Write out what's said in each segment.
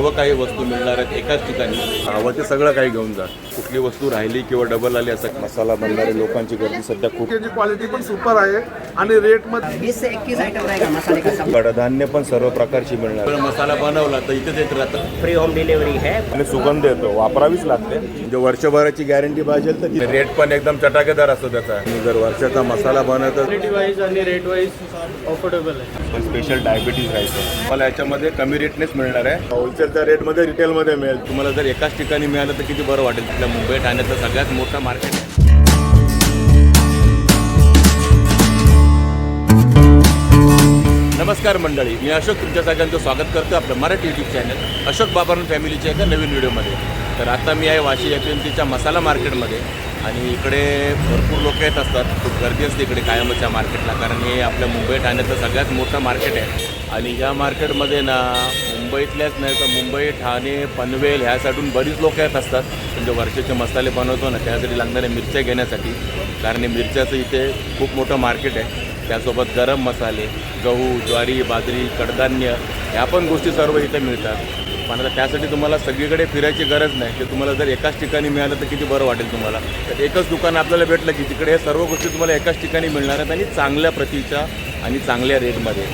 सर्व काही वस्तू मिळणार आहेत एकाच ठिकाणी. हवं ते सगळं काही घेऊन जा. कुठली वस्तू राहिली किंवा डबल आली असं मसाला बनणारे लोकांची गर्दी सध्या खूप. त्याची क्वालिटी पण सुपर आहे आणि रेट मध्ये 20 से 21 आइटम रहेगा मसाले का सब। कडधान्य पण सर्व प्रकारची मिळणार. मसाला बनवला तर इथेच येत राहतं. फ्री होम डिलिव्हरी है आणि सुगंध येतो, वापरावीच लागते. म्हणजे वर्षभराची गॅरंटी पाहिजे तर रेट पण एकदम चटाकेदार असतो त्याचा. आणि जर वर्षाचा मसाला बनवतो क्वालिटी वाईज आणि रेट वाईज अफोर्डेबल आहे. पण स्पेशल डायबिटीज राहायचं मला याच्यामध्ये कमी रेटनेच मिळणार आहे. होलसेलच्या रेटमध्ये रिटेलमध्ये मिळेल. तुम्हाला जर एकाच ठिकाणी मिळालं तर किती बरं वाटेल. आपल्या मुंबई ठाण्याचं सगळ्यात मोठं मार्केट आहे. नमस्कार मंडळी, मी अशोक तुमच्या सगळ्यांचं स्वागत करतो आपलं मराठी यूट्यूब चॅनल अशोक बाबारन फॅमिलीच्या एका नवीन व्हिडिओमध्ये. तर आता मी आहे वाशी FMCच्या मसाला मार्केटमध्ये आणि इकडे भरपूर लोक येत असतात. खूप गर्दी असते इकडे कायमच्या मार्केटला, कारण हे आपल्या मुंबई ठाण्याचं सगळ्यात मोठं मार्केट आहे. आणि ह्या मार्केटमध्ये ना मुंबईतल्याच नाही तर मुंबई, ठाणे, पनवेल ह्या साईडून बरीच लोक येत असतात. म्हणजे वर्षाचे मसाले बनवतो ना त्यासाठी लागणाऱ्या मिरच्या घेण्यासाठी, कारण हे मिरच्याचं इथे खूप मोठं मार्केट आहे. त्यासोबत गरम मसाले, गहू, ज्वारी, बाजरी, कडधान्य ह्या पण गोष्टी सर्व इथे मिळतात. पण आता त्यासाठी तुम्हाला सगळीकडे फिरायची गरज नाही. ते तुम्हाला जर एकाच ठिकाणी मिळालं तर किती बरं वाटेल तुम्हाला. तर एकच दुकान आपल्याला भेटलं की तिकडे हे सर्व गोष्टी तुम्हाला एकाच ठिकाणी मिळणार आहेत आणि चांगल्या प्रतीच्या आणि चांगल्या रेटमध्ये.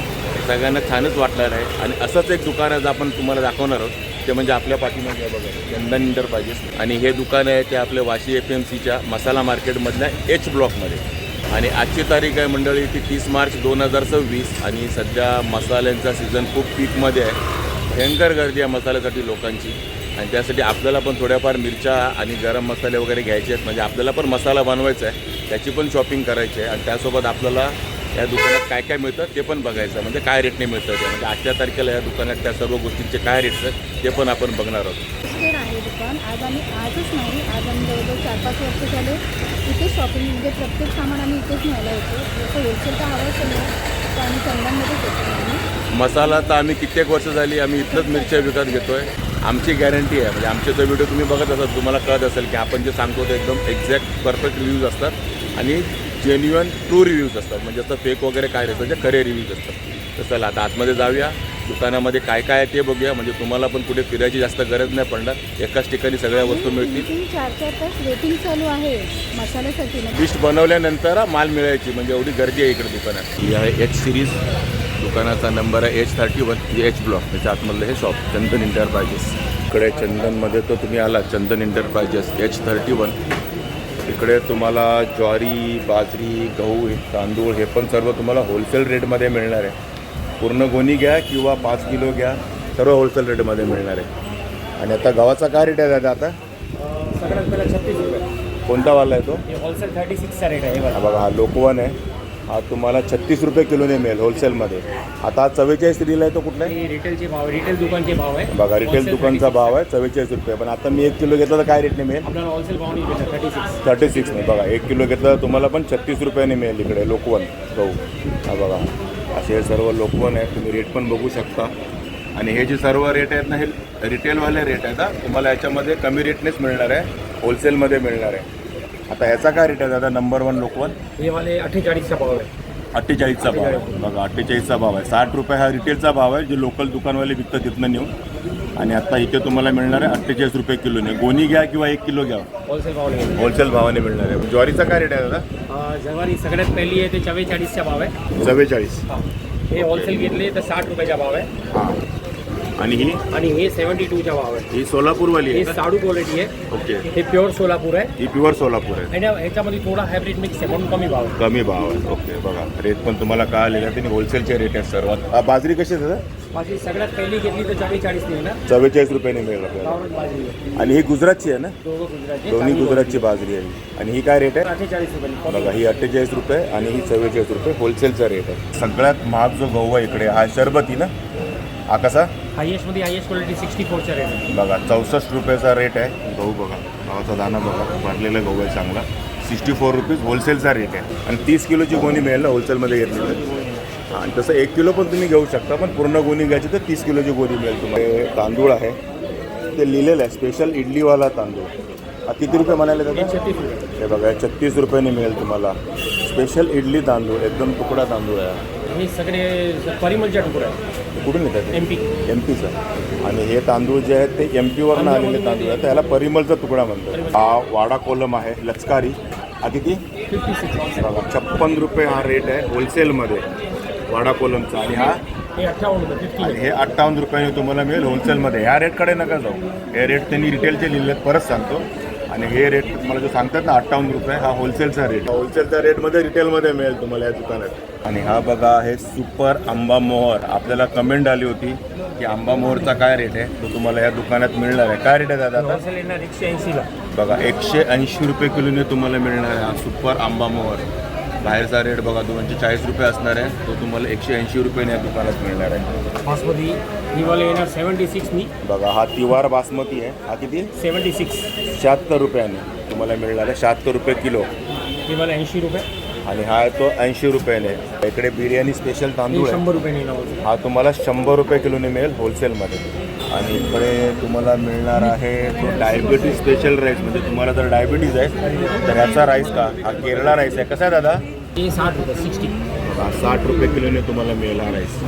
सगळ्यांना छानच वाटणार आहे. आणि असंच एक दुकान आज आपण तुम्हाला दाखवणार आहोत, ते म्हणजे आपल्या पाठीमागे बघा चंदन इंटरप्राइजेस. आणि हे दुकान आहे ते आपल्या वाशी FMCच्या मसाला मार्केटमधल्या H ब्लॉकमध्ये. आणि आजची तारीख आहे मंडळी ती 30 मार्च 2026 आणि सध्या मसाल्यांचा सीझन खूप पीकमध्ये आहे. भयंकर गर्दी आहे मसाल्यासाठी लोकांची. आणि त्यासाठी आपल्याला पण थोड्याफार मिरच्या आणि गरम मसाले वगैरे घ्यायचे आहेत. म्हणजे आपल्याला पण मसाला बनवायचा आहे, त्याची पण शॉपिंग करायची आहे. आणि त्यासोबत आपल्याला या दुकानात काय काय मिळतं ते पण बघायचं, म्हणजे काय रेटने मिळतं ते. म्हणजे आजच्या तारखेला या दुकानात त्या सर्व गोष्टींचे काय रेट्स आहेत ते पण आपण बघणार आहोत. आहे दुकान आजच नाही, आज आम्ही जवळजवळ 4-5 वर्ष झाले इथे शॉपिंग, म्हणजे प्रत्येक सामान आम्ही इथेच न्यायला येतो. जसं होलसेलचा हवा असेल ना तर आम्ही चंदनमध्येच येतो. मसाला तर आम्ही कित्येक वर्ष झाली आम्ही इथलंच मिरच्या विकत घेतो आहे. आमची गॅरंटी आहे. म्हणजे आमचे जो व्हिडिओ तुम्ही बघत असाल तुम्हाला कळत असेल की आपण जे सांगतो ते एकदम एक्झॅक्ट परफेक्ट रिव्ह्यूज असतात आणि जेन्युअन ट्रू रिव्ह्यूज असतात. म्हणजे असं फेक वगैरे काय नसतं, जे खरे रिव्ह्यूज असतात. तर चला आता आतमध्ये जाऊया, दुकानामध्ये काय काय आहे ते बघूया. म्हणजे तुम्हाला पण कुठे फिरायची जास्त गरज नाही पडणार, एकाच ठिकाणी सगळ्या वस्तू मिळतील. 4-4 तास वेटिंग चालू आहे मसाल्यासाठी. लिस्ट बनवल्यानंतर माल मिळायची, म्हणजे एवढी गर्दी आहे इकडे दुकानात. ही आहे H सिरीज, दुकानाचा नंबर आहे H31, H ब्लॉक. त्याच्या आतमधलं हे शॉप चंदन इंटरप्राइजेस. इकडे चंदनमध्ये तर तुम्ही आला चंदन इंटरप्राइजेस H31. इकडे तुम्हाला ज्वारी, बाजरी, गहू, तांदूळ हे पण सर्व तुम्हाला होलसेल रेटमध्ये मिळणार आहे. पूर्ण गोणी घ्या किंवा 5 किलो घ्या, सर्व होलसेल रेटमध्ये मिळणार आहे. आणि आता गव्हाचा काय रेट आहे दादा आता? सगळ्यात पहिला 36 रुपये. कोणता वाला आहे तो? हे होलसेल 36चा रेट आहे. हा बघा, हा लोकवन आहे. हा तुम्हाला 36 रुपये किलोने मिळेल होलसेलमध्ये. आता हा 44 दिला आहे तो कुठला आहे? रिटेलचे भाव, रिटेल दुकानचे भाव आहे. बघा रिटेल दुकानचा भाव आहे 44 रुपये. पण आता मी 1 किलो घेतला तर काय रेटने मिळेल? आपल्याला होलसेल भाव नाही भेटत 36 नाही. बघा 1 किलो घेतला तर तुम्हाला पण 36 रुपयाने मिळेल इकडे लोकवन गहू. हा बघा असे सर्व लोकवन आहे, तुम्ही रेट पण बघू शकता. आणि हे जे सर्व रेट आहेत ना हे रिटेलवाले रेट आहेत. तुम्हाला याच्यामध्ये कमी रेटनेच मिळणार आहे, होलसेलमध्ये मिळणार आहे. आता ह्याचा काय रेट आहे दादा नंबर 1 लोकवन? हे वाले 48चा भाव आहे. 48चा भाव आहे. बघा 48चा भाव आहे. 60 रुपये हा रिटेलचा भाव आहे, जे लोकल दुकानवाले विकतात तिथनं नेऊन. आणि आता इथे तुम्हाला मिळणार आहे 48 रुपये किलोने. गोणी घ्या किंवा 1 किलो घ्या, होलसेल भाव होलसेल भावाने मिळणार आहे. ज्वारीचा काय रेट आहे दादा? ज्वारी सगळ्यात पहिली आहे ते 44चा भाव आहे. 44. हे होलसेल घेतले तर 60 रुपयाचा भाव आहे. हां. आणि हे 72चा भाव आहे. ही सोलापूरवाली हे आहे. साडू क्वालिटी आहे. ओके. हे प्युअर सोलापूर आहे. ही प्युअर सोलापूर आहे. आणि ह्याच्यामध्ये थोडा हायब्रिड मिक्स आहे म्हणून कमी भाव आहे. कमी भाव आहे. ओके. बघा रेट पण तुम्हाला काय आलेला आहे, होलसेलचे रेट आहेत सर्वात. बाजरी कशी आहे दादा? माझी सगळ्यात पहिली घेतली तर 44 नाही ना, 44 रुपयाने मिळेल आपल्याला. गावरान बाजरी आहे. आणि ही गुजरातची आहे ना? गुजरातची. दोन्ही गुजरातची बाजरी आहे. आणि ही काय रेट आहे? 48 रुपये. बघा ही 48 रुपये आणि ही 44 रुपये होलसेलचा रेट आहे. सगळ्यात महाग जो गहू आहे इकडे हा शरबती ना, हा कसा? हायेस्टमध्ये हायेस्ट क्वालिटी 64चा रेट आहे. बघा 64 रुपयाचा रेट आहे. गहू बघा, गव्हाचा दाणा बघा, भरलेला गहू आहे चांगला. 64 रुपीज होलसेलचा रेट आहे. आणि 30 किलोची गोणी मिळेल ना होलसेलमध्ये घेतली तर. आणि तसं 1 किलो पण तुम्ही घेऊ शकता, पण पूर्ण गोणी घ्यायची तर 30 किलोची गोणी मिळेल तुम्हाला. हे तांदूळ आहे ते लिहिलेलं आहे स्पेशल इडलीवाला तांदूळ. किती रुपये म्हणाले दादा? 36 रुपये. हे बघा 36 रुपयाने मिळेल तुम्हाला स्पेशल इडली तांदूळ, एकदम तुकडा तांदूळ आहे. हे सगळे परिमलच्या तुकडे आहे. कुठून येतात MP. MPचं. आणि हे तांदूळ जे आहेत ते MPवरनं आलेले तांदूळ आहेत. त्याला परिमलचा तुकडा म्हणतात. हा वाडा कोलम आहे लचकारी. हा किती? 56. बघा 56 रुपये हा रेट आहे होलसेलमध्ये वाडा कोलमचा. आणि हा हे 58 रुपये 50 आणि हे 58 रुपयाने तुम्हाला मिळेल होलसेलमध्ये. ह्या रेटकडे नका जाऊ, हे रेट त्यांनी रिटेलचे लिहिले आहेत, परत सांगतो. आणि हे रेट मला जो सांगतात ना 58 रुपये हा होलसेलचा रेट. होलसेलच्या रेटमध्ये रिटेलमध्ये मिळेल तुम्हाला या दुकानात. आणि हा बघा हे सुपर आंबा मोहर. आपल्याला कमेंट आली होती की आंबा मोहरचा काय रेट आहे, तो तुम्हाला या दुकानात मिळणार आहे. काय रेट आहे दादा आता? होलसेल येणार 180 ला. बघा 180 रुपये किलोने तुम्हाला मिळणार आहे हा सुपर आंबा मोहर. बाहेरचा रेट बघा 240 रुपये असणार आहे, तो तुम्हाला 180 रुपयाने या दुकानात मिळणार आहे. बासमती हिवाला येणार 76 नी. बघा हा तिवार बासमती आहे. हा किती? 76. 76 रुपयाने तुम्हाला मिळणार आहे. 76 रुपये किलो. हिवाला 80 रुपये. आणि हा आहे तो 80 रुपयाने. इकडे बिर्याणी स्पेशल तांदूळ आहे, 100 रुपये येणार. हा तुम्हाला 100 रुपये किलोने मिळेल होलसेलमध्ये. आणि इकडे तुम्हाला मिळणार आहे तो डायबिटीज स्पेशल राईस. म्हणजे तुम्हाला जर डायबिटीज आहे तर ह्याचा राईस का हा केरळा राईस आहे. कसा आहे दादा? हे 60 रुपये 60. हा 60 रुपये किलोने तुम्हाला मिळेल हा राईस.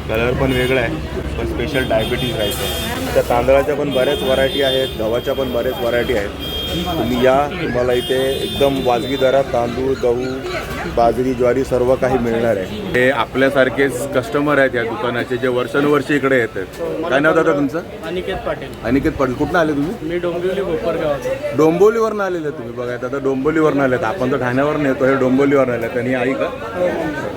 कलर पण वेगळा आहे, पण स्पेशल डायबिटीज राईस आहे. त्या तांदळाच्या पण बऱ्याच व्हरायटी आहेत, गव्हाच्या पण बऱ्याच व्हरायटी आहेत. तुम्ही या, तुम्हाला इथे एकदम वाजवी दरात तांदूळ, गहू, बाजरी, ज्वारी सर्व काही मिळणार आहे. हे आपल्यासारखेच कस्टमर आहेत या दुकानाचे, जे वर्षानुवर्षी इकडे येतात. काय नाव दादा तुमचं? अनिकेत पाटील. अनिकेत पाटील. कुठून आले तुम्ही? मी डोंबिवली भोकरगाव. डोंबिवलीवरनं आलेले तुम्ही. बघा दादा डोंबिवलीवरनं आलेत. आपण तर ठाण्यावरनं येतो, हे डोंबिवलीवरनं आलेत. आणि आई का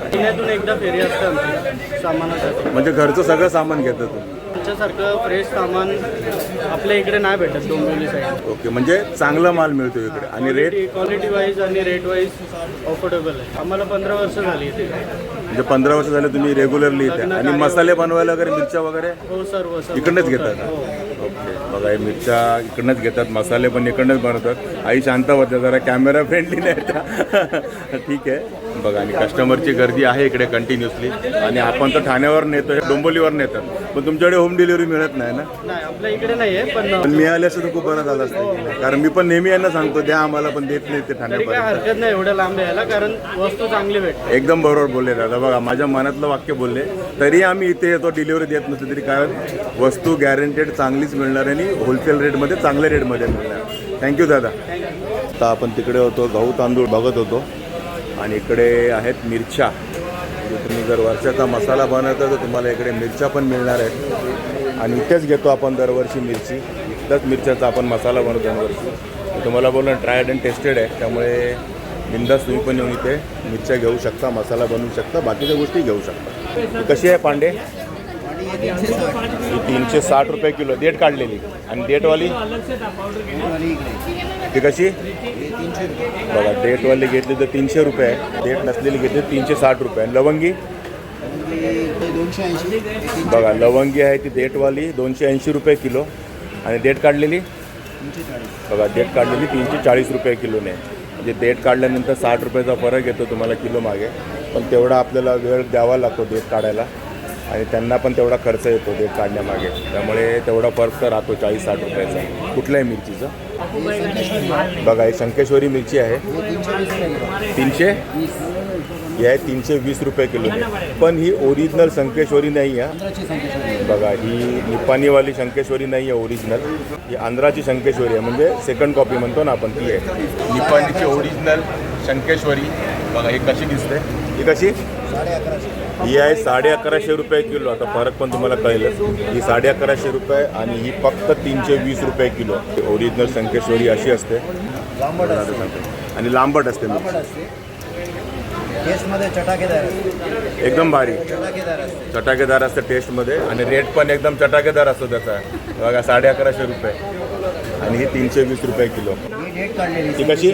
महिन्यातून एकदा फेरी असते आमची सामानासाठी. म्हणजे घरचं सगळं सामान घेतं तुम्ही? आमच्यासारखं फ्रेश सामान आपल्या इकडे नाही भेटत डोंबिवली साईड. ओके, म्हणजे चांगला माल मिळतो इकडे. आणि रेट क्वालिटी वाईज आणि रेट वाईज अफोर्डेबल आहे. आम्हाला 15 वर्ष झाली इथे. म्हणजे 15 वर्ष झाले तुम्ही रेग्युलरली इथे. आणि मसाले बनवायला वगैरे मिरच्या वगैरे हो सर्व इकडनंच घेतात? ओके, बघा हे मिरच्या इकडनंच घेतात, मसाले पण इकडनंच बनवतात. आई शांत होत्या, जरा कॅमेरा फ्रेंडली नाही त्या. ठीक आहे. बघा आणि कस्टमरची गर्दी आहे इकडे कंटिन्युअसली. आणि आपण तर ठाण्यावर नेतो, डोंबिवलीवर नेतात, पण तुमच्याकडे होम डिलिव्हरी मिळत नाही ना? नाही आपल्या इकडे नाही आहे, पण मिळाले असं तर खूप बरं झालं असतं. कारण मी पण नेहमी यांना सांगतो द्या आम्हाला, पण देत नाही ते तरी काय ठाण्यापर्यंत. हरकत नाही एवढ्या लांब यायला, कारण वस्तू चांगली भेटते. एकदम बरोबर बोलले दादा. बघा माझ्या मनातलं वाक्य बोलले. तरी आम्ही इथे येतो, डिलिव्हरी देत नसतो तरी काय, वस्तू गॅरंटेड चांगलीच मिळणार आणि होलसेल रेटमध्ये चांगल्या रेटमध्ये मिळणार. थँक्यू दादा. आता आपण तिकडे होतो, गहू तांदूळ बघत होतो. आणि इकडे आहेत मिरच्या. म्हणजे तुम्ही जर वर्षाचा मसाला बनवता तर तुम्हाला इकडे मिरच्या पण मिळणार आहेत. आणि इथेच घेतो आपण दरवर्षी मिरची. इथलाच मिरच्याचा आपण मसाला बनवतो दरवर्षी. मी तुम्हाला बोललो ट्रायड अँड टेस्टेड आहे, त्यामुळे बिंदास तुम्ही पण येऊन इथे मिरच्या घेऊ शकता, मसाला बनवू शकता, बाकीच्या गोष्टी घेऊ शकता. कशी आहे पांडे? ही 360 रुपये किलो. देठ काढलेली. आणि देठवाली ती कशी? बघा डेटवाली घेतली तर 300 रुपये आहे, डेट नसलेली घेतली 360 रुपये. आणि लवंगी बघा, लवंगी आहे ती डेटवाली 280 रुपये किलो. आणि डेट काढलेली बघा, डेट काढलेली 340 रुपये किलोने. म्हणजे डेट काढल्यानंतर 60 रुपयाचा फरक येतो तुम्हाला किलो मागे. पण तेवढा आपल्याला वेळ द्यावा लागतो डेट काढायला, आणि त्यांना पण तेवढा खर्च येतो डेट काढण्यामागे. त्यामुळे तेवढा फरक तर राहतो 40-60 रुपयाचा. कुठल्याही मिरचीचा बघा, ही शंकेश्वरी मिरची आहे 300, ही आहे 320 रुपये किलो. पण ही ओरिजिनल शंकेश्वरी नाही आहे. बघा ही निपाणीवाली शंकेश्वरी नाही आहे ओरिजिनल, ही आंध्राची शंकेश्वरी आहे. म्हणजे सेकंड कॉपी म्हणतो ना आपण, ती आहे निपाणीची ओरिजिनल शंकेश्वरी. बघा ही कशी दिसते, ही कशी? ही आहे 1150 रुपये किलो. आता फरक पण तुम्हाला कळेलच. ही 1150 रुपये आणि ही फक्त 320 रुपये किलो. ओरिजिनल शंकेश्वरी अशी असते आणि लांबट असते. टेस्टमध्ये चटाकेदार एकदम भारी चटाकेदार असतं टेस्टमध्ये. आणि रेट पण एकदम चटाकेदार असतो त्याचा. बघा 1150 रुपये आणि ही 320 रुपये किलो. ती कशी?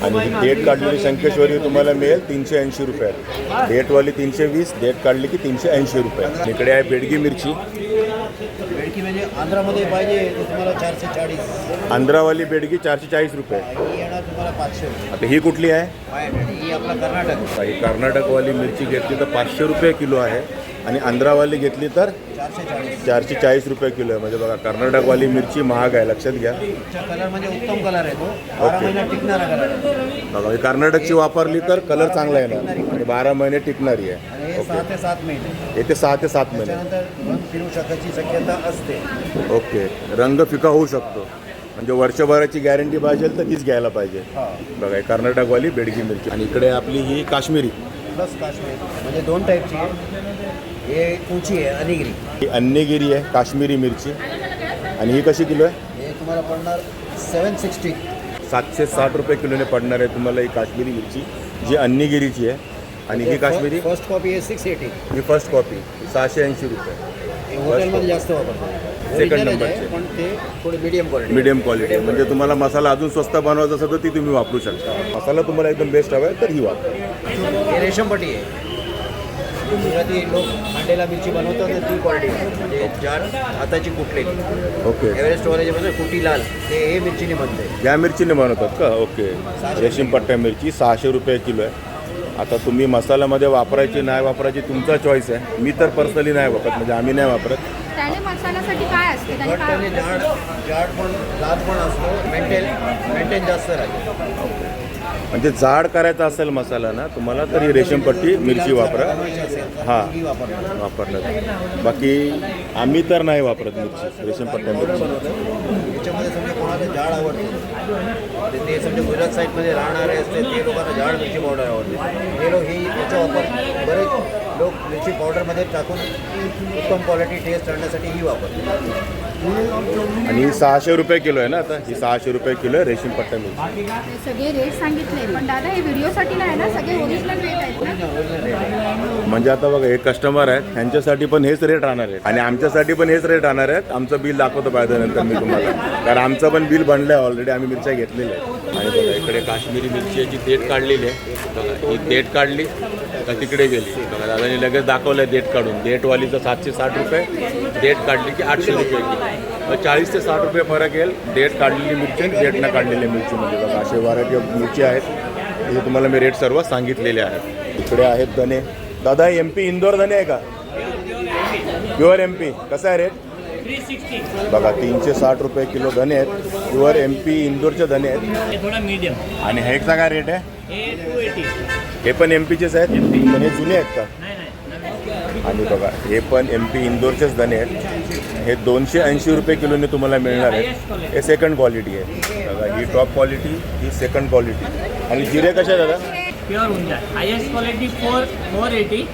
आणि ही डेट काढलेली शंकेश्वरी तुम्हाला मिळेल 380 रुपये. डेटवाली 320, डेट काढली की 380 रुपये. इकडे आहे बेडगी मिरची. बेडकी म्हणजे आंध्रामध्ये पाहिजे तर तुम्हाला 440. आंध्रावाली बेडगी 440 रुपये. ही येणार तुम्हाला 500 रुपये. आता ही कुठली आहे? 500. ही आपला कर्नाटक ही कर्नाटकवाली मिरची घेतली तर 500 रुपये किलो आहे आणि आंध्रावाली घेतली तर 440. 440 रुपये किलो आहे. म्हणजे बघा कर्नाटकवाली मिरची महाग आहे, लक्षात घ्या. चा कलर म्हणजे उत्तम कलर आहे तो. 12 महिने टिकणारा कलर आहे. बघा ही कर्नाटकची वापरली तर कलर चांगला येणार आणि 12 महिने टिकणारी आहे. आणि हे 6 ते 7 महिने. येते 6 ते 7 महिने. त्याच्यानंतर रंग फिरू शकायची शक्यता असते. ओके, रंग फिका होऊ शकतो. म्हणजे वर्षभराची गॅरंटी पाहिजे तर तीच घ्यायला पाहिजे. बघा ही कर्नाटकवाली बेडगी मिरची. आणि इकडे आपली ही काश्मीरी प्लस काश्मीर म्हणजे 2 टाईपची आहे. हे उंची आहे अनिगिरी. ही अन्नीगिरी आहे, काश्मीरी मिरची. आणि ही कशी किलो आहे? हे तुम्हाला पडणार 760. 760 रुपये किलोने पडणार आहे तुम्हाला ही काश्मीरी मिरची, जी अन्नीगिरीची आहे. आणि ही काश्मीरी फर्स्ट कॉपी आहे 680. ही फर्स्ट कॉपी 680 रुपये. हे हॉटेलमध्ये जास्त वापरतात. सेकंड Original नंबरचे. आहे, पण ते थोडी मीडियम क्वालिटी. Medium quality. म्हणजे तुम्हाला मसाला अजून स्वस्त बनवायचा असेल तर ती तुम्ही वापरू शकता. मसाला तुम्हाला एकदम बेस्ट हवा आहे तर ही वापरा. हे रेशमपट्टी आहे. गुजराती लोक अंडेला मिरची बनवतात ना, ती क्वालिटी आहे. म्हणजे जाड हाताची कुटलेली. ओके, एव्हरेस्ट वॉलेज म्हणजे कुटी लाल ते हे मिरचीने बनते. या मिरचीने बनवतात का? ओके. रेशीम पट्ट्या मिरची 600 रुपये किलो आहे. आता तुम्ही मसाल्यामध्ये वापरायची नाही वापरायची तुमचा चॉईस आहे. मी तर पर्सनली नाही वापरत, म्हणजे आम्ही नाही वापरत. त्याने मसाल्यासाठी काय असते त्याने घट्ट आणि काय जाड पण लाल पण असतो. मेंटेन जास्त राहील. म्हणजे जाड करायचा असेल मसाला ना तुम्हाला तर ही रेशीमपट्टी मिरची वापरा. हां, ही वापरतात. वापरण्यात. बाकी आम्ही तर नाही वापरत मिरची, रेशीमपट्ट्या मिरची. याच्यामध्ये समजा कोणाला जाड आवडते ते समजा गुजरात साईडमध्ये राहणारे असते ते लोकांना जाड मिरची पावडर आवडते. हे लोक ही याचा वापर बरेच लोक मिरची पावडरमध्ये टाकून उत्तम क्वालिटी टेस्ट आणण्यासाठी ही वापरतात. आणि ही 600 रुपये किलो आहे ना. आता ही 600 रुपये किलो आहे रेशीमपट्ट्या मिरची. सगळे रेट सांगितले पण दादा हे व्हिडिओसाठी नाही ना, सगळे ओरिजिनल रेट आहेत ना. म्हणजे आता बघा हे कस्टमर आहेत, त्यांच्यासाठी पण हेच रेट राहणार आहेत आणि आमच्यासाठी पण हेच रेट राहणार आहेत. आमचं बिल दाखवतो पाहिजे नंतर मी तुम्हाला, कारण आमचं पण बिल बनलं आहे ऑलरेडी. आम्ही मिरच्या घेतलेल्या आहेत. आणि बघा इकडे काश्मीरी मिरचीची देठ काढलेली आहे. बघा ही देठ काढली का तिकडे गेली. बघा दादानी लगेच दाखवलं आहे देठ काढून. देठवालीचं 760 रुपये, देठ काढली की 800 रुपये किलो. 40 ते 60 रुपये फरक येईल देठ काढलेली मिरची आणि देठ न काढलेल्या मिरचीमध्ये. बघा असे व्हरायटी ऑफ मिरची आहेत. हे तुम्हाला मी रेट सर्व सांगितलेले आहेत. इकडे आहेत धने. दादा MP इंदोर धने आहे का? Pure MP. कसा आहे रेट? 360. बघा 360 रुपये किलो धने आहेत. प्युअर MP इंदोरचे धने आहेत. हे थोडा मीडियम. आणि ह्याचा काय रेट आहे? हे 280. हे पण MPचेच आहेत, पण हे जुने आहेत का? नाही नाही. आणि बघा हे पण MP इंदोरचेच धने आहेत. हे 280 रुपये किलोने तुम्हाला मिळणार आहे. हे सेकंड क्वालिटी आहे. बघा ही टॉप क्वालिटी, ही सेकंड क्वालिटी. आणि जिरे कसे आहेत दादा? प्युअर होऊन जाईल. Highest quality 480.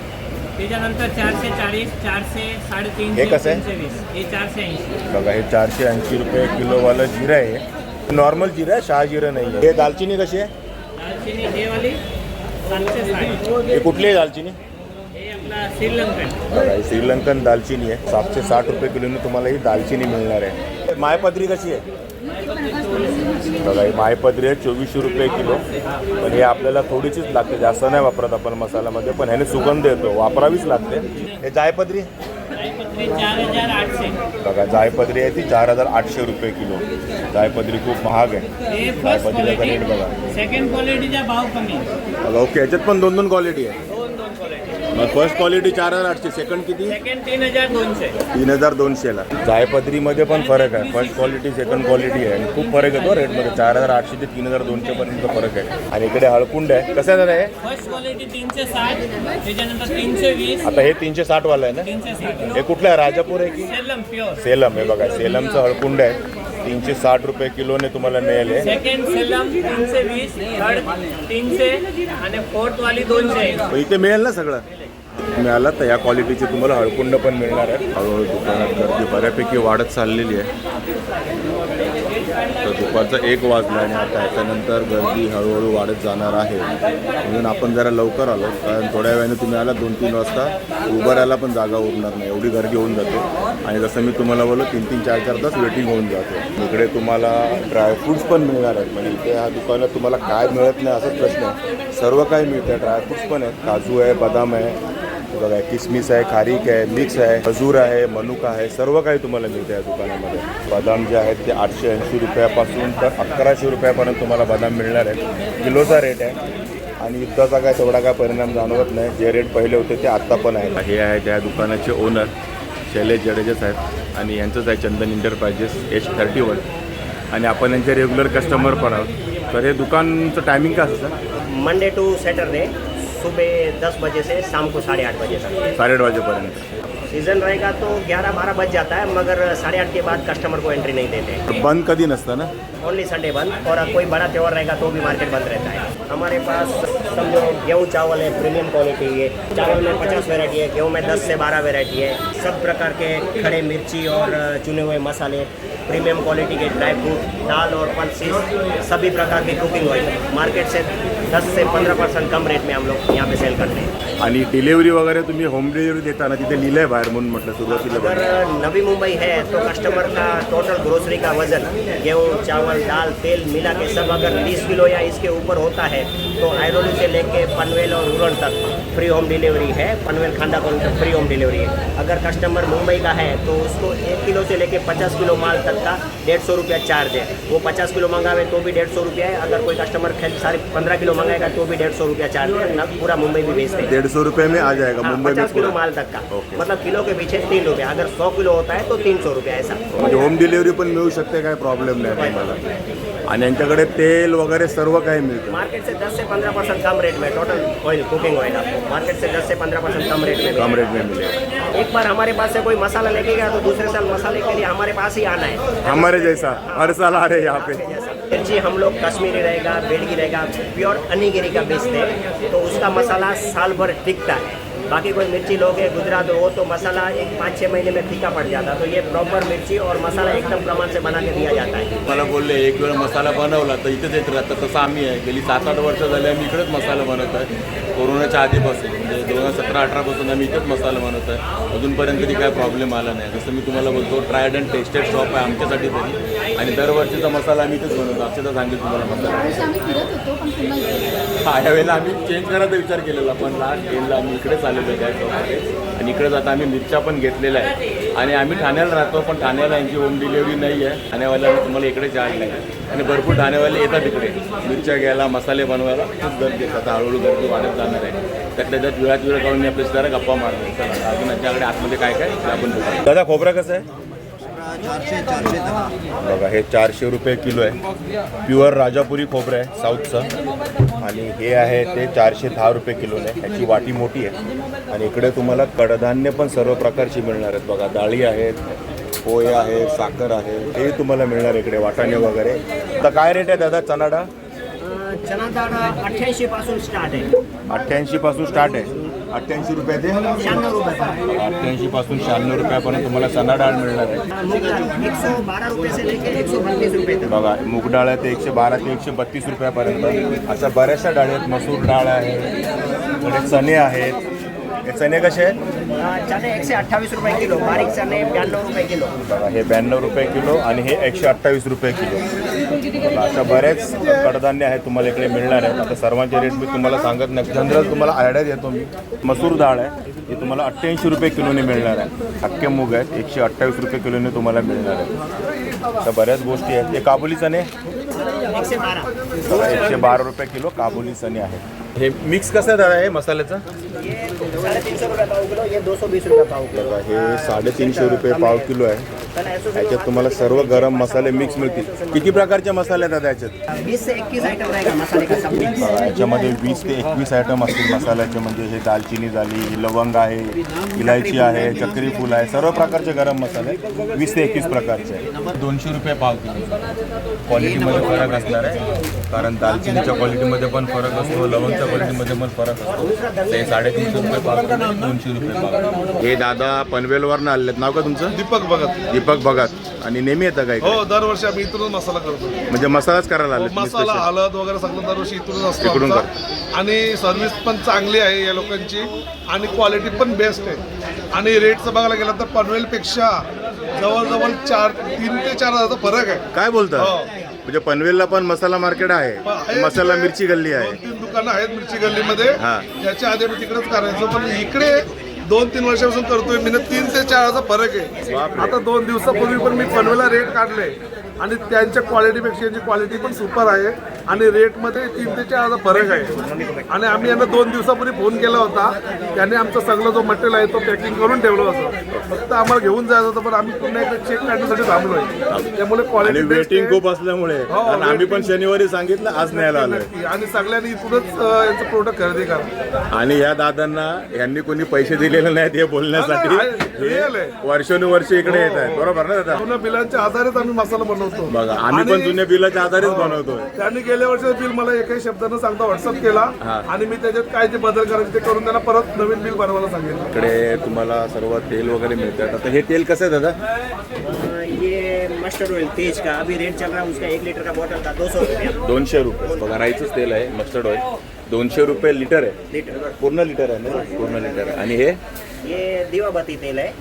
त्याच्यानंतर 440, 400, 350. हे कसं आहे? 320. हे 480. बघा हे 480 रुपये किलोवालं जिरं आहे. नॉर्मल जिरं आहे, शहा जिरं नाही आहे. हे दालचिनी कशी आहे? दालचिनी हे वाली 760. हे कुठली आहे दालचिनी? हे आपला श्रीलंकन. बघा ही श्रीलंकन दालचिनी आहे. 760 रुपये किलोने तुम्हाला ही दालचिनी मिळणार आहे. मायपत्री कशी आहे? बघा ही मायपत्री आहे 2400 रुपये किलो. पण हे आपल्याला थोडीशीच लागते, जास्त नाही वापरत आपण मसाल्यामध्ये, पण ह्याने सुगंध येतो, वापरावीच लागते. हे जायपत्री? जायपत्री 4800. बघा जायपत्री आहे ती 4800 रुपये किलो. जायपत्री खूप महाग आहे. हे फर्स्ट जायपत्रीचा रेट बघा. क्वालिटी. सेकंड क्वालिटीचा भाव कमी. बघा ओके, ह्याच्यात पण 2 क्वालिटी आहे. दोन क्वालिटी. मग फर्स्ट क्वालिटी 4800, सेकंड किती? सेकंड 3200. 3200ला. जायपत्रीमध्ये पण फरक आहे. फर्स्ट क्वालिटी सेकंड क्वालिटी आहे आणि खूप फरक येतो रेटमध्ये. 4800 ते 3200 पर्यंत फरक आहे. आणि इकडे हळकुंड आहे. कसं आहे दादा हे? First quality 360. त्याच्यानंतर 320. आता हे 360 वाला आहे ना? 360. हे कुठलं आहे? राजापूर आहे की सेलम प्युअर. सेलम? हे बघा सेलमचं हळकुंड आहे. 360 रुपये किलोने तुम्हाला मिळेल हे. सेकंड सेलम 320. थर्ड 300 आणि फोर्थ वाली 200. मग इथे मिळेल ना सगळं? तुम्ही आलात तर या क्वालिटीची तुम्हाला हळकुंड पण मिळणार आहे. हळूहळू दुकानात गर्दी बऱ्यापैकी वाढत चाललेली आहे. तर दुपारचा 1 वाजला आणि आता याच्यानंतर गर्दी हळूहळू वाढत जाणार आहे. म्हणून आपण जरा लवकर आलो, कारण थोड्या वेळाने तुम्ही आला 2-3 वाजता उभं राहायला पण जागा उरणार नाही, एवढी गर्दी होऊन जाते. आणि जसं मी तुम्हाला बोललो 3-3, 4-4 तास वेटिंग होऊन जाते. इकडे तुम्हाला ड्रायफ्रूट्स पण मिळणार आहेत. म्हणजे इथे ह्या दुकानात तुम्हाला काय मिळत नाही असाच प्रश्न आहे. सर्व काही मिळतं. ड्रायफ्रूट्स पण आहेत, काजू आहे, बदाम आहे, बघा किसमिस आहे, खारीक आहे, मिक्स आहे, खजूर आहे, मनुका आहे, सर्व काही तुम्हाला मिळते या दुकानामध्ये. बदाम जे आहेत ते 880 रुपयापासून तर 1100 रुपयापर्यंत तुम्हाला बदाम मिळणार आहेत. किलोचा रेट आहे आणि युद्धाचा काय तेवढा काय परिणाम जाणवत नाही. जे रेट पहिले होते ते आत्ता पण आहे. हे आहे त्या दुकानाचे ओनर शैलेश जडेजा साहेब आणि यांचंच आहे चंदन इंटरप्राइजेस H31 आणि आपण यांचे रेग्युलर कस्टमर पण आहोत. तर हे दुकानचं टायमिंग काय असतं सर? मंडे टू सैटरडे सुबह 10 बजे से शाम को 8:30 बजे तक. 8:30 वाजेपर्यंत. सीज़न रहेगा तो 11-12 बज जाता है, मगर 8:30 के बाद कस्टमर को एंट्री नहीं देते. तर बंद कधी नसतं ना? ओनली संडे बंद, और कोई बड़ा त्यौहार रहेगा तो भी मार्केट बंद रहता है. हमारे पास समझो गेहूँ चावल है, प्रीमियम क्वालिटी है. चावल में 50 वेराइटी है, गेहूँ में 10 से 12 वेराइटी है. सब प्रकार के खड़े मिर्ची और चुने हुए मसाले, प्रीमियम क्वालिटी के ड्राई फ्रूट, दाल और पल्सेस, सभी प्रकार की कुकिंग ऑयल मार्केट से 10 से 15% कम रेट में हम लोग यहाँ पे सेल करते हैं. आणि डिलेवरी वगैरे तुम्ही होम डिलिव्हरी देताना तिथे लिहिलं आहे बाहेर म्हणून म्हटलं सुरुवातीला. अगर नवी मुंबई है तो कस्टमर का टोटल ग्रोसरी का वजन गेहूँ चावल दाल तेल मिला के सब अगर 30 किलो या इसके ऊपर होता है तो आयरोली से लेके पनवेल और उरण तक फ्री होम डिलीवरी है. पनवेल खांडा कॉलोनी तक फ्री होम डिलीवरी है. अगर कस्टमर मुंबई का है तो उसको 1 किलो से लेके 50 किलो माल तक का 150 रुपया चार्ज है. वो 50 किलो मंगावे तो भी 150 रुपया है. अगर कोई कस्टमर सारे 15 किलो मंगाएगा तो भी 150 रुपया चार्ज है. ना पूरा मुंबई भी बेचते हैं. 150 रुपये में आ जाएगा हाँ, मुंबई में 50 किलो पूरा. माल तक का. ओके. मतलब किलो के पीछे 3 रुपये. अगर 100 किलो होता है तो 300 रुपया ऐसा. म्हणजे होम डिलिव्हरी पण मिळू शकते, काय प्रॉब्लेम नाही तुम्हाला. आणि यांच्याकडे तेल वगैरे सर्व काही मिळतं. मार्केट से 10 से 15% कम रेट में टोटल ऑयल कुकिंग ऑयल आपको मार्केट से 10 से 15% कम रेट में. कम रेट में मिलेगा. एक बार हमारे पास से कोई मसाला लेके गया तो दूसरे साल मसाले के लिए हमारे पास ही आना है. हमारे जैसा हर साल आ रहे हैं यहाँ पे. मिर्ची हम लोग कश्मीरी रहेगा, बेडगी रहेगा, प्योर अनीगिरी का बेचते हैं तो उसका मसाला साल भर टिकता है. बाकी कोई मिर्ची लोगे गुजरात हो तो मसाला एक 5-6 महीने में फीका पड़ जाता है. तो ये प्रॉपर मिर्ची और मसाला एकदम प्रमाण से बना के दिया जाता है. मला बोलले एक वेळ मसाला बनवला तर इथेच येत राहतं. तसं आम्ही आहे गेली 7-8 वर्ष झाले आम्ही इकडेच मसाला बनवत आहे. कोरोनाच्या आधीपासून म्हणजे 2017-18 पासून आम्ही इथेच मसाला बनवत आहे. अजूनपर्यंत कधी काय प्रॉब्लेम आला नाही. जसं मी तुम्हाला बोलतो ट्रायड अँड टेस्टेड शॉप आहे आमच्यासाठी तरी. आणि दरवर्षीचा मसाला आम्ही इथेच बनवतो. अक्षता सांगेल तुम्हाला मसाला. वर्षी आम्ही फिरत होतो पण पुन्हा इथे. हा यावेळेला आम्ही चेंज करायचा विचार केलेला पण लास्ट एंडला आम्ही इकडेच आलेलो आहे त्या शॉपमध्ये. आणि इकडे जाता आम्ही मिरच्या पण घेतलेल्या आहे. आणि आम्ही ठाण्याला राहतो पण ठाण्याला यांची होम डिलिव्हरी नाही आहे. ठाण्यावाल्याला तुम्हाला इकडे चार्ज नाही. आणि भरपूर ठाणेवाले येतात इकडे मिरच्या घ्यायला मसाले बनवायला. खूप गर्दी येतात. हळूहळू गर्दी वाढत जाणार आहे. त्यातल्या त्यात वेळात वेळ काढून आपल्या जरा गप्पा मारतो. चला अजून यांच्याकडे आतमध्ये काय काय ते आपण बघू. दादा खोबरा कसं आहे? 410. बघा हे 400 रुपये किलो आहे. प्युअर राजापुरी खोबरं आहे साऊथचं. आणि हे आहे ते 410 रुपये किलोने. ह्याची वाटी मोठी आहे. आणि इकडे तुम्हाला कडधान्य पण सर्व प्रकारची मिळणार आहेत. बघा डाळी आहेत, पोहे आहे, साखर आहे, हे तुम्हाला मिळणार इकडे वाटाणे वगैरे. आता काय रेट आहे दादा चणा डाळ? चना डाळ 88 पासून स्टार्ट आहे. 88 पासून स्टार्ट आहे. 88 रुपये ते 96 रुपये. 88 पासून 96 रुपयापर्यंत तुम्हाला चणा डाळ मिळणार आहे. मूंग दाल 112 रुपये से लेके 132 रुपये तक. बघा मूग डाळ आहे ते 112 ते 132 रुपयापर्यंत. अशा बऱ्याचशा डाळी आहेत. मसूर डाळ आहे, इकडे चणे आहेत. हे चणे कसे आहेत? चने 128 रुपये किलो. बारीक चने 92 रुपये किलो. बघा हे 92 रुपये किलो आणि हे 128 रुपये किलो. बघा अशा बरेच कडधान्य आहेत तुम्हाला इकडे मिळणार आहेत. आता सर्वांचे रेट मी तुम्हाला सांगत नाही. जनरल तुम्हाला आयडिया देतो मी. मसूर डाळ आहे ही तुम्हाला 88 रुपये किलोने मिळणार आहे. अख्खे मूग आहेत 128 रुपये किलोने तुम्हाला मिळणार आहेत. अशा बऱ्याच गोष्टी आहेत. हे काबुली चणे 112. बघा 112 रुपये किलो काबुली चणे आहेत. हे मिक्स कसं आहे दादा हे मसाल्याचं? ये 350 रुपये पाव किलो. ये 220 रुपये पाव किलो. बघा हे 350 रुपये पाव किलो आहे. याच्यात तुम्हाला सर्व गरम मसाले मिक्स मिळतील. किती प्रकारचे मसाले आहेत दादा याच्यात? 20 से 21 आइटम रहेगा मसाले का सब मिक्स. बघा याच्यामध्ये 20 ते 21 आयटम असतील मसाल्याचे. म्हणजे हे दालचिनी झाली, ही लवंग आहे, इलायची आहे, चक्री फूल आहे, सर्व प्रकारचे गरम मसाले 20 ते 21 प्रकारचे आहे. 200 रुपये पाव किलो. क्वालिटीमध्ये फरक असणार आहे कारण दालचिनीच्या क्वालिटीमध्ये पण फरक असतो, लवंगच्या क्वालिटीमध्ये पण फरक असतो. ते 350 रुपये पाव किलो, 200 रुपये पाव. हे दादा पनवेलवरनं आलेले आहेत. नाव का तुमचं? दीपक भगत. दीपक भगत. आणि नेहमी येतं काय? हो दरवर्षी आम्ही इथूनच मसाला करतो. म्हणजे मसालाच करायला आले? मसाला हळद वगैरे सगळं दरवर्षी इथूनच असतो इकडून आमचा. आणि सर्व्हिस पण चांगली आहे या लोकांची आणि क्वालिटी पण बेस्ट आहे. आणि रेटचं बघायला गेलं तर पनवेलपेक्षा जवळजवळ 3 ते 4 हजाराचा फरक आहे. काय बोलता? हो. म्हणजे पनवेलला पण मसाला मार्केट आहे, मसाला मिरची गल्ली आहे. 2-3 दुकानं आहेत मिरची गल्लीमध्ये. हा. याच्या आधी मी तिकडेच करायचो पण इकडे 2-3 वर्षापासून करतोय मी. 3 ते 4 फरक आहे. आता 2 दिवसापूर्वी पण मी पनवेलला रेट काढले आणि त्यांच्या क्वालिटीपेक्षा यांची क्वालिटी पण सुपर आहे आणि रेटमध्ये 3 ते 4 फरक आहे. आणि आम्ही यांना 2 दिवसापूर्वी फोन केला होता. त्यांनी आमचा सगळं जो मटेरियल आहे तो पॅकिंग करून ठेवलं होतं. फक्त आम्हाला घेऊन जायचं होतं, पण आम्ही पुन्हा एकदा चेक काढण्यासाठी थांबलोय. त्यामुळे आणि क्वालिटी वेटिंग खूप असल्यामुळे आणि आम्ही पण शनिवारी सांगितलं, आज न्यायला आलोय. आणि सगळ्यांनी इथूनच यांचं प्रोडक्ट खरेदी करा. आणि या दादांना यांनी कोणी पैसे दिलेले नाहीत हे बोलण्यासाठी. रिअल आहे. वर्षानुवर्ष इकडे येत आहेत, बरोबर ना दादा? जुन्या बिलांच्या आधारेच आम्ही मसाला बनवतो. बघा आम्ही पण जुन्या बिलाच्या आधारेच बनवतोय. त्यांनी गेल्या वर्षाचं बिल मला एकही शब्दानं सांगता व्हॉट्सअप केला आणि मी त्याच्यात काय जे बदल करायचे ते करून त्यांना परत नवीन बिल बनवायला सांगितलं. इकडे तुम्हाला सर्व तेल वगैरे मिळतात. आता हे तेल कसं आहे दादा? ये मस्टर्ड ऑयल तेज का अभी रेट चल रहा है उसका 1 लीटर का बॉटल का 200 रुपया 200 रुपये. बघा राईचंच तेल आहे, मस्टर्ड ऑइल 200 रुपये लिटर आहे. लीटर. पूर्ण लिटर आहे ना? पूर्ण लिटर आहे. आणि हे ये दीवाबत्ती तेल है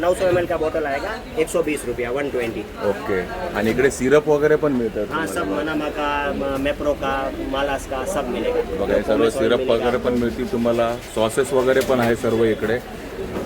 900 ml का बॉटल आएगा 120 रुपया 120. ओके. आणि इकडे सिरप वगैरे पण मिळतात. हाँ सब मनामा का मेप्रो का मालास का सब मिलेगा. बघा हे सर्व सिरप वगैरे पण मिळतील तुम्हाला. सॉसेस वगैरे पण आहे सर्व इकडे.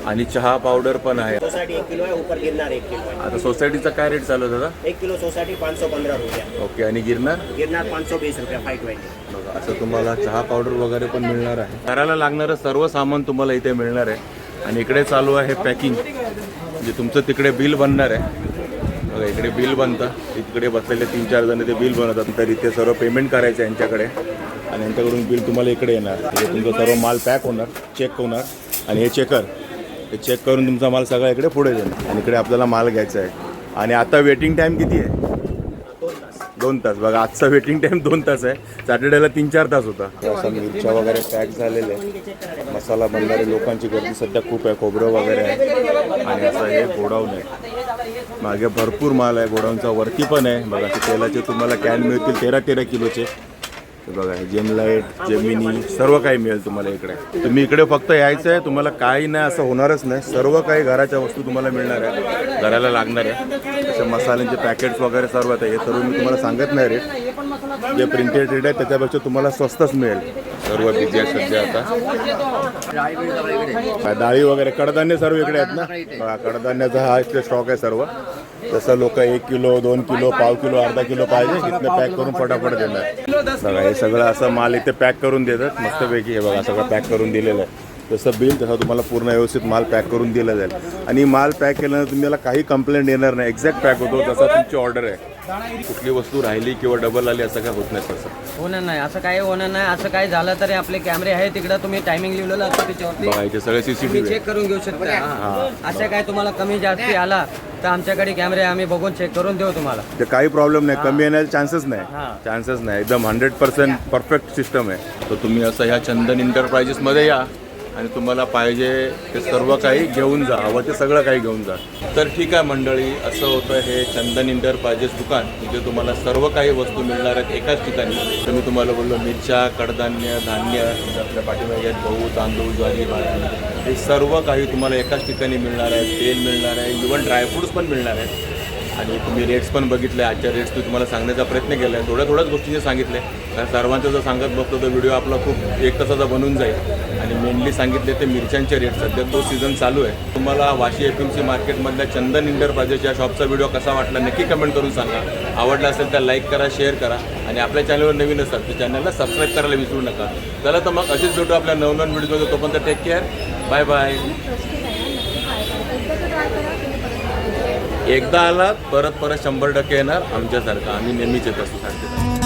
आणि चहा पावडर पण आहे. सोसायटी 1 किलो है, ऊपर गिरनार 1 किलो है. आता सोसायटीचा काय रेट चालू आहे दादा? 1 किलो सोसायटी 515 रुपया, ओके. आणि गिरणार गिरनार 520 रुपया 520. बघा असं तुम्हाला चहा पावडर वगैरे पण मिळणार आहे. घराला लागणारं सर्व सामान तुम्हाला इथे मिळणार आहे. आणि इकडे चालू आहे पॅकिंग, म्हणजे तुमचं तिकडे बिल बनणार आहे. बघा इकडे बिल बनतं, इकडे बसलेले 3-4 जण ते बिल बनवतात. तर इथे सर्व पेमेंट करायचं आहे यांच्याकडे आणि यांच्याकडून बिल तुम्हाला इकडे येणार. म्हणजे तुमचा सर्व माल पॅक होणार, चेक होणार. आणि हे चेकर हे चेक करून तुमचा माल सगळा इकडे पुढे जाणार. आणि इकडे आपल्याला माल घ्यायचा आहे. आणि आता वेटिंग टाईम किती आहे? 2 तास. बघा आजचा वेटिंग टाईम 2 तास आहे. सॅटर्डेला 3-4 तास होता. असं मिरच्या वगैरे पॅक झालेले आहे. मसाला बनणारे लोकांची गर्दी सध्या खूप आहे. खोबरं वगैरे आहे. आणि असं हे गोडाऊन आहे. मागे भरपूर माल आहे. गोडाऊनचा वरती पण आहे. बघा ते तेलाचे तुम्हाला कॅन मिळतील 13-13 किलोचे. बघा हे जेमलाईट, जेमिनी सर्व काही मिळेल तुम्हाला इकडे. तुम्ही इकडे फक्त यायचं आहे. तुम्हाला काही नाही असं होणारच नाही. सर्व काही घराच्या वस्तू तुम्हाला मिळणार आहे, घराला लागणार आहे. असे मसाल्यांचे पॅकेट्स वगैरे सर्व आहे. हे सर्व मी तुम्हाला सांगत नाही रेट. जे प्रिंटेड रेट आहे त्याच्यापेक्षा तुम्हाला स्वस्तच मिळेल. सर्व बिझी आहे सध्या आता. डाळी वगैरे कडधान्य सर्व इकडे आहेत ना. बघा कडधान्याचा हा इथे स्टॉक आहे सर्व. जसं लोक 1 किलो 2 किलो पाव किलो अर्धा किलो पाहिजे इथनं पॅक करून फटाफट देणार. बघा हे सगळं असं माल इथे पॅक करून देतात मस्तपैकी. हे बघा सगळं पॅक करून दिलेलं आहे. जसं बिल तसं तुम्हाला पूर्ण व्यवस्थित माल पॅक करून दिला जाईल. आणि माल पॅक केल्यानंतर तुम्हाला काही कंप्लेंट येणार नाही. एक्झॅक्ट पॅक होतो जसा तुमची ऑर्डर आहे. कुठली वस्तू राहिली किंवा डबल आली असं काय होत नाही. तसं होणार नाही, असं काही होणार नाही. असं काही झालं तरी आपले कॅमेरे आहे तिकडं, तुम्ही टायमिंग लिहिलेलं असतं त्याच्यावरती बघा इथे सगळे CCTV चेक करून घेऊ शकता. असं काय तुम्हाला कमी जास्ती आला तर आमच्याकडे कॅमेरे आम्ही बघून चेक करून देऊ तुम्हाला. ते काही प्रॉब्लेम नाही. कमी येण्याचे चान्सेस नाही. एकदम 100% परफेक्ट सिस्टम आहे. तर तुम्ही असं ह्या चंदन इंटरप्राइजेसमध्ये या आणि तुम्हाला पाहिजे ते सर्व काही घेऊन जा. हवं ते सगळं काही घेऊन जा. तर ठीक आहे मंडळी, असं होतं हे चंदन इंटरप्राइजेस दुकान. इथे तुम्हाला सर्व काही वस्तू मिळणार आहेत एकाच ठिकाणी. तर मी तुम्हाला बोललो मिरच्या, कडधान्य, धान्य, आपल्या पाठीमागे आहेत गहू, तांदूळ, ज्वारी, बाजरी, हे सर्व काही तुम्हाला एकाच ठिकाणी मिळणार आहे. तेल मिळणार आहे, इव्हन ड्रायफ्रूट्स पण मिळणार आहेत. आणि तुम्ही रेट्स पण बघितले. आजच्या रेट्स तुम्हाला सांगण्याचा प्रयत्न केला आहे. थोड्याच गोष्टीचे सांगितले, कारण सर्वांचं जर सांगत बघतो तर व्हिडिओ आपला खूप 1 तासाचा बनून जाईल. आणि मेनली सांगितले ते मिरच्यांचे रेट. सध्या तो सीझन चालू आहे. तुम्हाला वाशी FMC मार्केटमधल्या चंदन इंटरप्राइजेस या शॉपचा व्हिडिओ कसा वाटला नक्की कमेंट करून सांगा. आवडला असेल तर लाईक करा, शेअर करा. आणि आपल्या चॅनलवर नवीन असाल तर चॅनलला सबस्क्राईब करायला विसरू नका. चला तर मग असेच भेटू आपल्या नवनवीन व्हिडिओमध्ये. तोपर्यंत टेक केअर, बाय बाय. एकदा आलात परत 100% येणार आमच्यासारखं. आम्ही नेहमीच येत असतो.